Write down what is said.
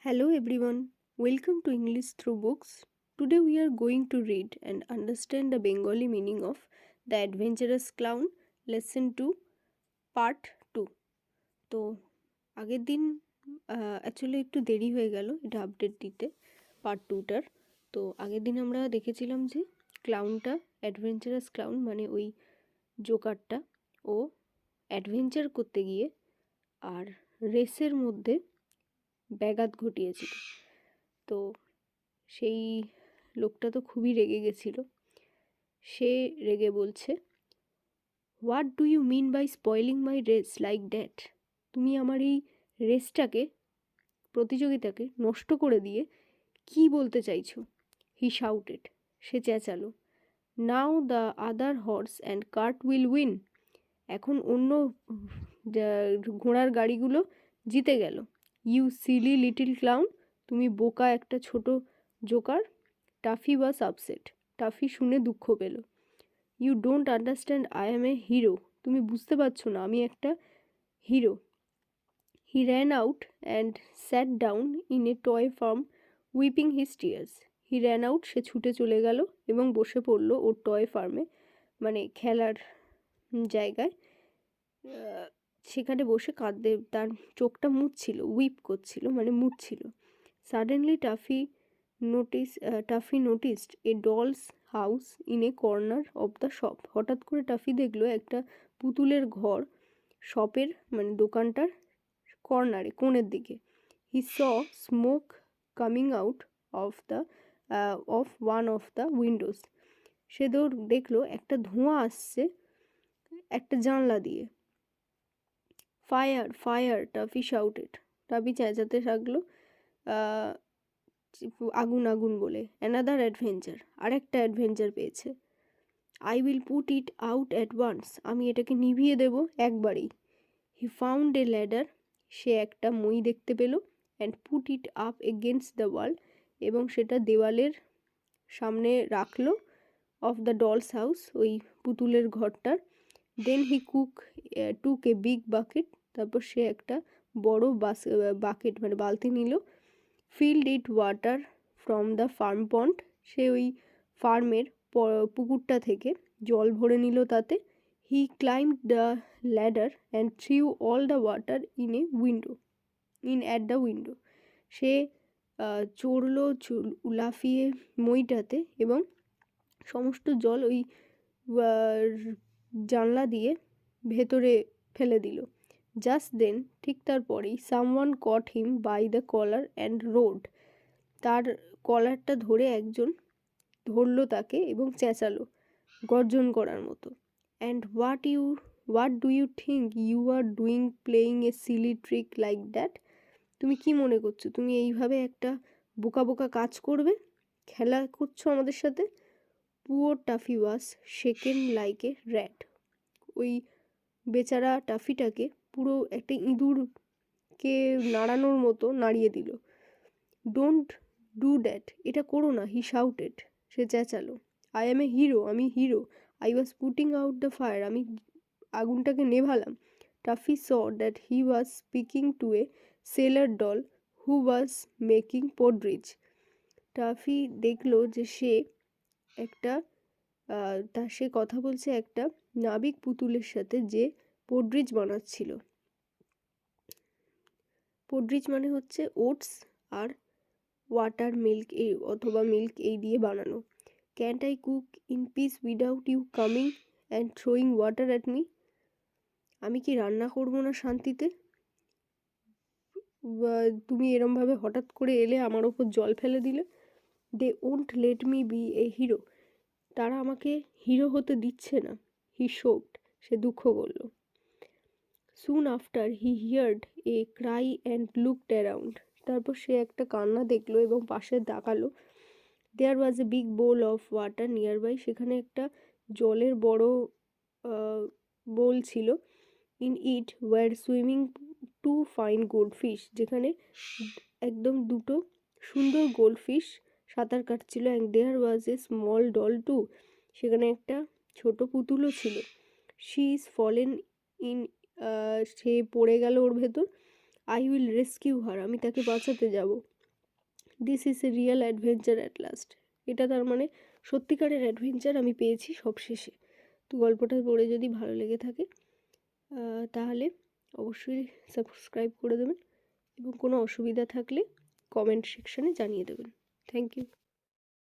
Hello everyone, welcome to English Through Books. Today we are going to read and understand the Bengali meaning of The Adventurous Clown, Lesson 2, Part 2. তো আগের দিন actually একটু দেরি হয়ে গেল এটা update দিতে পার্ট 2টার। তো আগের দিন আমরা দেখেছিলাম যে ক্লাউনটা অ্যাডভেঞ্চারাস ক্লাউন মানে ওই জোকারটা ও অ্যাডভেঞ্চার করতে গিয়ে আর রেসের মধ্যে ব্যাঘাত ঘটিয়েছিল। তো সেই লোকটা তো খুবই রেগে গেছিল। সে রেগে বলছে, what do you mean by spoiling my race like that? তুমি আমার এই রেসটাকে, প্রতিযোগিতাকে নষ্ট করে দিয়ে কি বলতে চাইছো? হি শাউটেড, সে চেঁচালো। Now the other horse and cart will win. এখন অন্য ঘোড়ার গাড়িগুলো জিতে গেল। ইউ সিলি লিটিল ক্লাউন, তুমি বোকা একটা ছোট joker. Taffy was upset, Taffy শুনে দুঃখ পেল। You don't understand, I am a hero, তুমি বুঝতে পারছো না আমি একটা হিরো। He ran out and sat down in a toy farm weeping his tears. He ran out, সে ছুটে চলে গেল এবং বসে পড়লো ওর টয় ফার্মে, মানে খেলার জায়গায়। সেখানে বসে কাঁদতে, তার চোখটা মুছছিল, উইপ করছিল, মানে মুছছিল। Suddenly Taffy noticed a dolls house in a corner of the shop. হঠাৎ করে টাফি দেখলো একটা পুতুলের ঘর শপের, মানে দোকানটার কর্নারে, কোণের দিকে। He saw smoke coming out of one of the windows. সে দেখলো একটা ধোঁয়া আসছে একটা জানলা দিয়ে। Fire fire, Taffy shouted, Taffy চেঁচাতে থাকলো আগুন আগুন বলে। অ্যানাদার অ্যাডভেঞ্চার, আরেকটা অ্যাডভেঞ্চার পেয়েছে। I will put it out at once, আমি এটাকে নিভিয়ে দেব একবারেই। হি ফাউন্ড এ ল্যাডার, সে একটা মই দেখতে পেল। And put it up against the wall, এবং সেটা দেওয়ালের সামনে রাখলো। অফ দ্য ডলস হাউস, ওই পুতুলের ঘরটার। দেন হি টুক এ বিগ বাকেট, তারপর সে একটা বড় বাকেট মানে বালতি নিল। Filled it water from the farm pond, সে ওই ফার্মের পুকুরটা থেকে জল ভরে নিল তাতে। He climbed the ladder and threw all the water at the window. সে চড়লো লাফিয়ে মইটাতে এবং সমস্ত জল ওই জানলা দিয়ে ভেতরে ফেলে দিল। জাস্ট দেন, ঠিক তারপরেই, someone caught him by the collar and roared, তার কলারটা ধরে একজন ধরলো তাকে এবং চেঁচালো গর্জন করার মতো। And what do you think you are doing playing a silly trick like that? তুমি কি মনে করছো তুমি এইভাবে একটা বোকা বোকা কাজ করবে, খেলা করছো আমাদের সাথে? Poor toffee was shaken like a rat, ওই বেচারা টাফিটাকে পুরো একটা ইঁদুরকে নাড়ানোর মতো নাড়িয়ে দিল। ডোন্ট ডু দ্যাট, এটা করো না। হি শাউটেড, সে চেঁচালো। আই অ্যাম এ হিরো, আমি hero. I was putting out the fire, আমি আগুনটাকে নেভালাম। Taffy saw that he was speaking to a sailor doll who was making porridge. Taffy দেখলো যে সে একটা সে কথা বলছে একটা নাবিক পুতুলের সাথে যে পোড্রিজ বানাচ্ছিল। পোড্রিজ মানে হচ্ছে ওটস আর ওয়াটার, মিল্ক এই অথবা মিল্ক এই দিয়ে বানানো। Can't I cook in peace without you coming and throwing water at me? আমি কি রান্না করবো না শান্তিতে, তুমি এরমভাবে হঠাৎ করে এলে আমার ওপর জল ফেলে দিলে? They won't let me be a hero, তারা আমাকে হিরো হতে দিচ্ছে না। হি শোকড, সে দুঃখ করল। Soon after he heard a cry and looked around, তারপর সে একটা কান্না দেখলো এবং পাশে তাকালো। There was a big bowl of water nearby, সেখানে একটা জলের বড় বোল ছিল। In it were swimming two fine goldfish, যেখানে একদম দুটো সুন্দর গোল্ড ফিশ সাঁতার কাটছিল। And there was a small doll too, সেখানে একটা ছোট পুতুলও ছিল। শি ইজ ফলেন ইন, সে পড়ে গেল ওর ভেতর। আই উইল রেস্কিউ হার, আমি তাকে বাঁচাতে যাব। This is a real adventure at last. এটা তার মানে সত্যিকারের অ্যাডভেঞ্চার আমি পেয়েছি সবশেষে। তো গল্পটা পড়ে যদি ভালো লেগে থাকে তাহলে অবশ্যই সাবস্ক্রাইব করে দেবেন এবং কোনো অসুবিধা থাকলে কমেন্ট সেকশানে জানিয়ে দেবেন। Thank you.